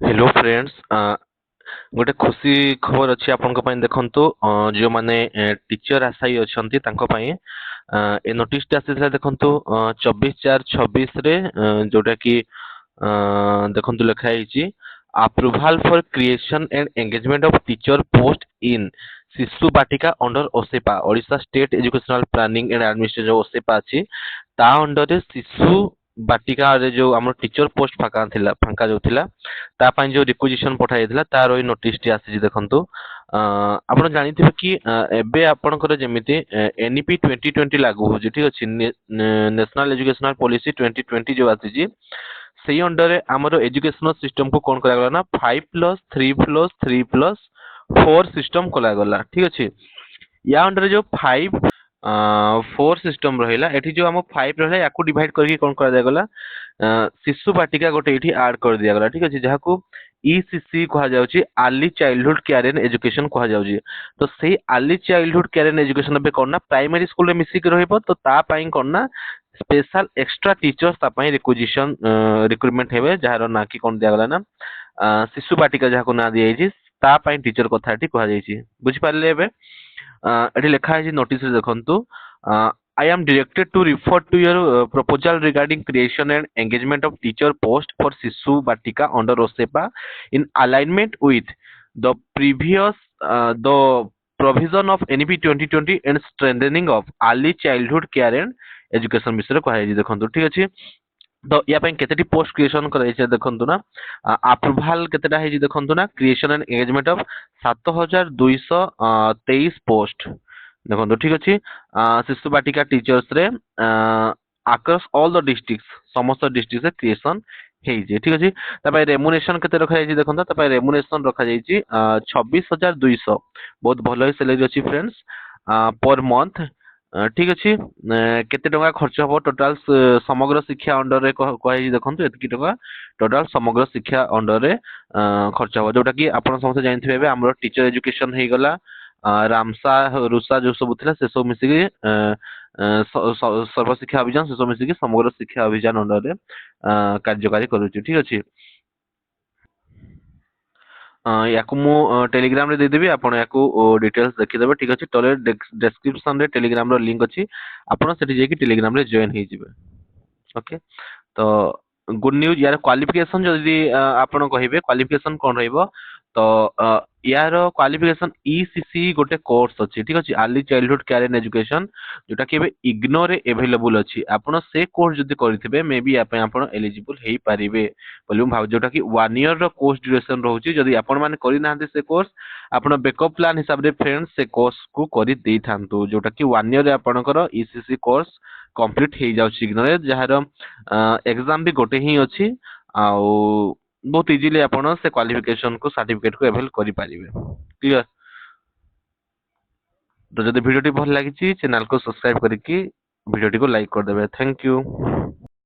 hello friends गोटे खुशी खबर अच्छी आपन देखंतु जो माने टीचर आशायी अछंती तांको पई ए नोटिस टा आसीला देखंतु 24/4/26 रे जोटा कि देखंतु लिखा ହେଇଛି approval for creation and engagement of teacher post in Shishu Vatika under OSEPA Odisha state educational planning and administration जो ओसेपा अछि ता अंडर रे शिशु बाटिका रे जो हमर टीचर पोस्ट फांका जो थिला ता ପାଇଁ जो रिक्वेजिशन पठा ଯାଇଥିଲା ତାର ଏଇ ନୋଟିସ ଟି ଆସିଛି ଦେଖନ୍ତୁ ଆପଣ ଜାଣିଥିବେ କି ଏବେ ଆପଣଙ୍କର ଯେମିତି ଏନଇପି 2020 ଲାଗୁ ହଉଛି ଠିକ ଅଛି ନ୍ୟାସନାଲ ଏଜୁକେଶନାଲ ପଲିସି 2020 जो ଆସିଛି ସେଇ ଅଣ୍ଡରରେ ଆମର ଏଜୁକେଶନାଲ ସିଷ୍ଟମ କୁ କଣ କରାଗଲା ନା 5+3+3+4 ସିଷ୍ଟମ କରାଗଲା ଠିକ ଅଛି या अंडर जो 5 4 सिस्टम रहिला एठी जो हम 5 रहला याकू डिवाइड करके कोन कर दिया गला शिशु बाटिका गोटे एठी ऐड कर दिया गला ठीक अछि जहाकू ईसीसी कहा जाउची early childhood care and education कहा जाउची तो सेही early childhood care and education बे कोन ना प्राइमरी स्कूल रे मिसी के रहइबो तो ता पई कोन ना स्पेशल एक्स्ट्रा टीचर्स ता पई रिक्विजिशन रिक्रूटमेंट हेबे जहार ना की कोन दिया गला ना शिशु बाटिका जहाकू ना दिया जाइची ता पई टीचर कथाटी कहा जाइची बुझि पारले एबे एठी लिखा है नोटिस रे देखंतु I am directed to refer to your proposal regarding creation and engagement of teacher post for Shisu Batika under OSEPA in alignment with the previous the provision of NEP 2020 and strengthening of early childhood care and education विषय कहा है देखंतु ठीक अछि तो या ପାଇଁ କେତେଟି post creation କରାଯାଇଛି ଦେଖନ୍ତୁ ନା ଆପ୍ରୁଭାଲ କେତେଟା ହେଇଛି ଦେଖନ୍ତୁ ନା creation and engagement of 7223 post ଦେଖନ୍ତୁ ଠିକ ଅଛି ଶିଶୁ ବାଟିକା ଟିଚର୍ସ ରେ ଆକ୍ରସ୍ ଅଲ୍ ଦ ଡିଷ୍ଟ୍ରିକ୍ଟ ସମସ୍ତ ଡିଷ୍ଟ୍ରିକ୍ଟ ରେ କ୍ରିଏସନ ହେଇଛି ଠିକ ଅଛି ତାପରେ ରେମୁନେସନ କେତେ ରଖାଯାଇଛି ଦେଖନ୍ତୁ ତାପରେ ରେମୁନେସନ ରଖାଯାଇଛି 26200 ବହୁତ ଭଲ ସାଲାରୀ ଅଛି फ्रेंड्स पर मंथ ठीक अछि केते टका खर्च हबो टोटल समग्र शिक्षा अंडर रे कहै देखंतु एतकी टका टोटल समग्र शिक्षा अंडर रे खर्च हबो जोटा कि आपण समस्त जानथिबे बे हमर टीचर एजुकेशन हे गला रामसा रुसा जो सब थिला से सब मिसी के सर्व शिक्षा अभियान से सब मिसी के समग्र शिक्षा अभियान अंडर रे कार्यकारी करूची ठीक अछि याकू मु टेलीग्राम रे दे देबी आपण याकू डिटेल्स देखि देबे ठीक अछि तले डिस्क्रिप्शन रे टेलीग्राम रो लिंक अछि आपण सेठी जेकी टेलीग्राम रे जॉइन हे जिवे ओके तो गुड न्यूज यार क्वालिफिकेशन जदि आपण कहिबे क्वालिफिकेशन कोन रहइबो तो यार क्वालिफिकेशन ईसीसी गोटे कोर्स अछि ठीक अछि early childhood care and education जोटा कि इग्नो रे अवेलेबल अछि आपण से कोर्स जदि करिथिबे मे बी आपण आपण एलिजिबल हेई परिबे बोलू भाव जोटा कि 1 ईयर रो कोर्स ड्यूरेशन रहउची जदि आपण माने करि नाहंते से कोर्स आपण बैकअप प्लान हिसाब रे फ्रेंड्स से कोर्स को करि देई थांतु जोटा कि 1 ईयर रे आपणकर ईसीसी कोर्स कंप्लीट हे जाउची इग्नो रे जहार एग्जाम भी गोटे ही अछि आउ बहुत इजीली आपण से क्वालिफिकेशन को सर्टिफिकेट को अवेल करि पारिबे क्लियर तो जदि वीडियो टी भल लागिची चैनल को सब्सक्राइब करिकी वीडियो टी को लाइक कर देबे थैंक यू